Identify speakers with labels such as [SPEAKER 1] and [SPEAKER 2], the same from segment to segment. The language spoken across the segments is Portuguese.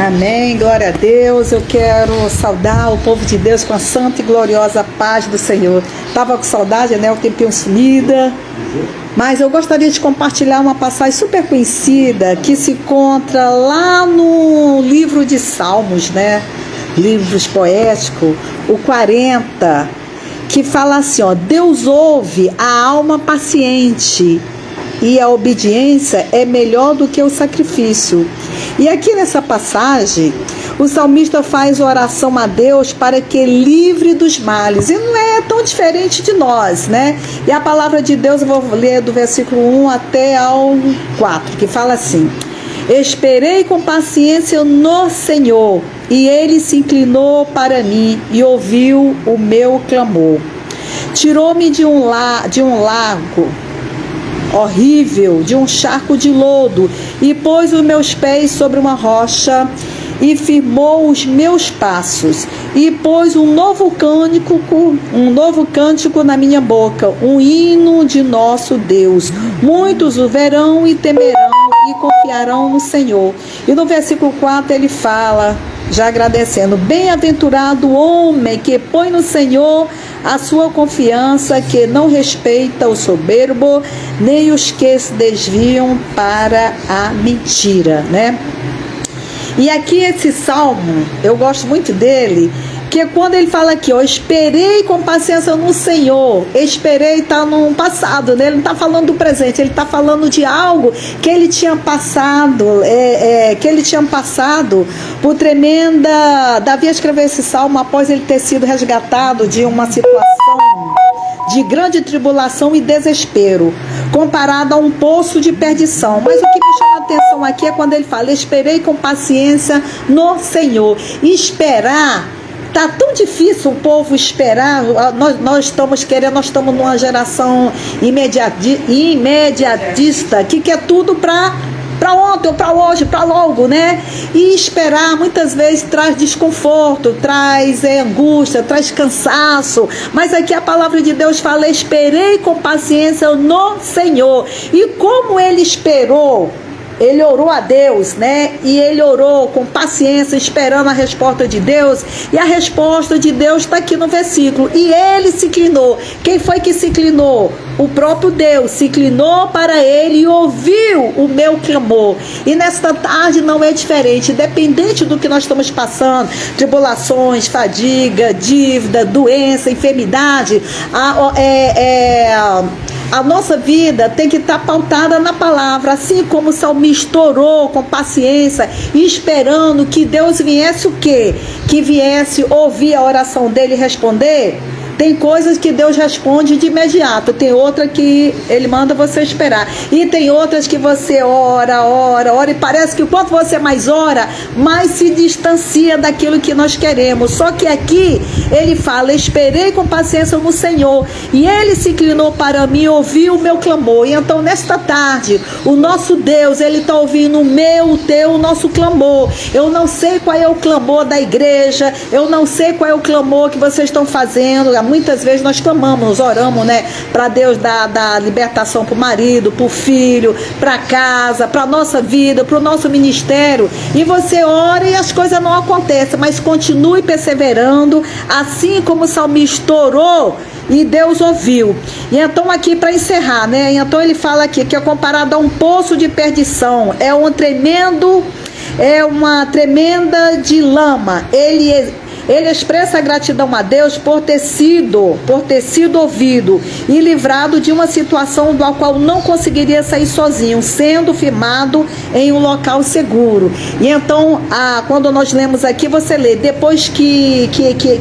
[SPEAKER 1] Amém, glória a Deus. Eu quero saudar o povo de Deus com a santa e gloriosa paz do Senhor. Estava com saudade, né? O tempinho sumida. Mas eu gostaria de compartilhar uma passagem super conhecida que se encontra lá no livro de Salmos, né? Livros poéticos, o 40, que fala assim, ó: Deus ouve a alma paciente e a obediência é melhor do que o sacrifício. E aqui nessa passagem, o salmista faz oração a Deus para que livre dos males. E não é tão diferente de nós, né? E a palavra de Deus, eu vou ler do versículo 1 até ao 4, que fala assim: Esperei com paciência no Senhor, e Ele se inclinou para mim e ouviu o meu clamor. Tirou-me de um lago horrível, de um charco de lodo, e pôs os meus pés sobre uma rocha, e firmou os meus passos, e pôs um novo cântico na minha boca, um hino de nosso Deus. Muitos o verão e temerão e confiarão no Senhor. E no versículo 4 ele fala, já agradecendo: Bem-aventurado o homem que põe no Senhor a sua confiança, que não respeita o soberbo, nem os que se desviam para a mentira, né? E aqui esse salmo, eu gosto muito dele, que é quando ele fala aqui, ó: esperei com paciência no Senhor. Esperei está no passado, né? Ele não está falando do presente, ele está falando de algo que ele tinha passado, por tremenda... Davi escreveu esse salmo após ele ter sido resgatado de uma situação de grande tribulação e desespero, comparado a um poço de perdição. Mas o que me chama a atenção aqui é quando ele fala: esperei com paciência no Senhor. E esperar, tá tão difícil o povo esperar. Nós estamos numa geração imediatista, que quer tudo para ontem, ou para hoje, para logo, né? E esperar muitas vezes traz desconforto, traz angústia, traz cansaço. Mas aqui a palavra de Deus fala: esperei com paciência no Senhor. E como ele esperou, ele orou a Deus, né? E ele orou com paciência, esperando a resposta de Deus. E a resposta de Deus está aqui no versículo. E ele se inclinou. Quem foi que se inclinou? O próprio Deus se inclinou para ele e ouviu o meu clamor. E nesta tarde não é diferente. Independente do que nós estamos passando, tribulações, fadiga, dívida, doença, enfermidade, a nossa vida tem que estar pautada na palavra, assim como o salmista orou com paciência, esperando que Deus viesse o quê? Que viesse ouvir a oração dele e responder. Tem coisas que Deus responde de imediato, tem outra que Ele manda você esperar. E tem outras que você ora, e parece que quanto você mais ora, mais se distancia daquilo que nós queremos. Só que aqui Ele fala: esperei com paciência no Senhor, e Ele se inclinou para mim e ouviu o meu clamor. E então nesta tarde, o nosso Deus, Ele está ouvindo o meu, o teu, o nosso clamor. Eu não sei qual é o clamor da igreja, eu não sei qual é o clamor que vocês estão fazendo. Muitas vezes nós clamamos, oramos, né, para Deus dar libertação para o marido, para o filho, para a casa, para a nossa vida, para o nosso ministério. E você ora e as coisas não acontecem, mas continue perseverando, assim como o salmista orou e Deus ouviu. E então aqui para encerrar, né, então ele fala aqui que é comparado a um poço de perdição, é uma tremenda de lama. Ele expressa a gratidão a Deus por ter sido ouvido e livrado de uma situação do qual não conseguiria sair sozinho, sendo firmado em um local seguro. E então, quando nós lemos aqui, você lê, depois que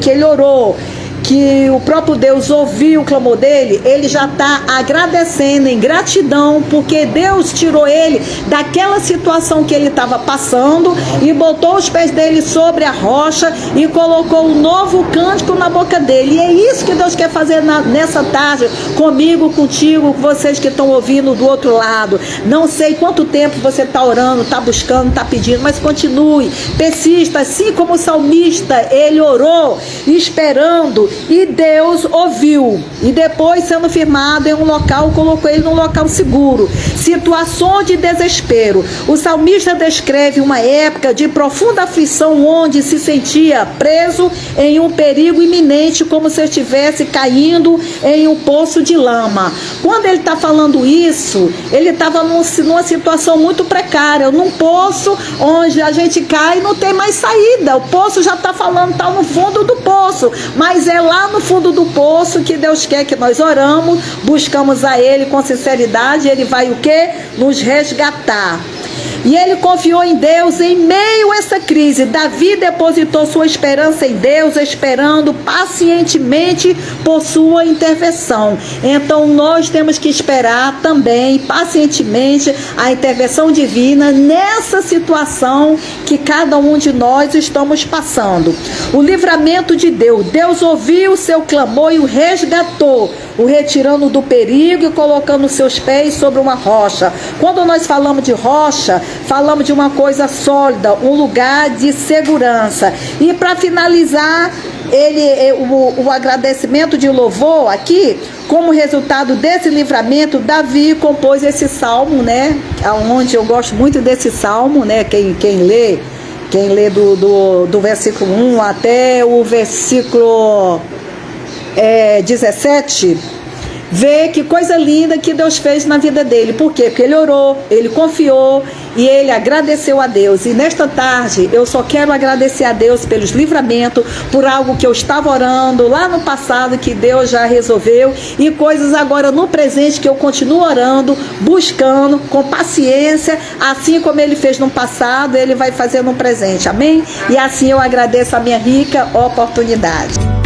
[SPEAKER 1] ele orou, que o próprio Deus ouviu o clamor dele, ele já está agradecendo em gratidão, porque Deus tirou ele daquela situação que ele estava passando e botou os pés dele sobre a rocha e colocou um novo cântico na boca dele. E é isso que Deus quer fazer nessa tarde, comigo, contigo, com vocês que estão ouvindo do outro lado. Não sei quanto tempo você está orando, está buscando, está pedindo, mas continue, persista, assim como o salmista, ele orou esperando clamando, e Deus ouviu. E depois, sendo firmado em um local, colocou ele num local seguro. Situações de desespero. O salmista descreve uma época de profunda aflição, onde se sentia preso em um perigo iminente, como se estivesse caindo em um poço de lama. Quando ele está falando isso, ele estava numa situação muito precária, num poço onde a gente cai e não tem mais saída. O poço já está falando, está no fundo do poço, mas é lá no fundo do poço que Deus quer que nós oramos, buscamos a Ele com sinceridade. Ele vai o quê? Nos resgatar. E ele confiou em Deus em meio a essa crise. Davi depositou sua esperança em Deus, esperando pacientemente por sua intervenção. Então nós temos que esperar também pacientemente a intervenção divina nessa situação que cada um de nós estamos passando. O livramento de Deus. Deus ouviu o seu clamor e o resgatou, o retirando do perigo e colocando seus pés sobre uma rocha. Quando nós falamos de rocha, falamos de uma coisa sólida, um lugar de segurança. E para finalizar, o agradecimento de louvor aqui, como resultado desse livramento, Davi compôs esse salmo, né? Onde eu gosto muito desse salmo, né? Quem lê do versículo 1 até o versículo 17, vê que coisa linda que Deus fez na vida dele. Por quê? Porque ele orou, ele confiou e ele agradeceu a Deus. E nesta tarde eu só quero agradecer a Deus pelos livramentos, por algo que eu estava orando lá no passado que Deus já resolveu, e coisas agora no presente que eu continuo orando, buscando com paciência, assim como ele fez no passado, ele vai fazer no presente. Amém? E assim eu agradeço a minha rica oportunidade.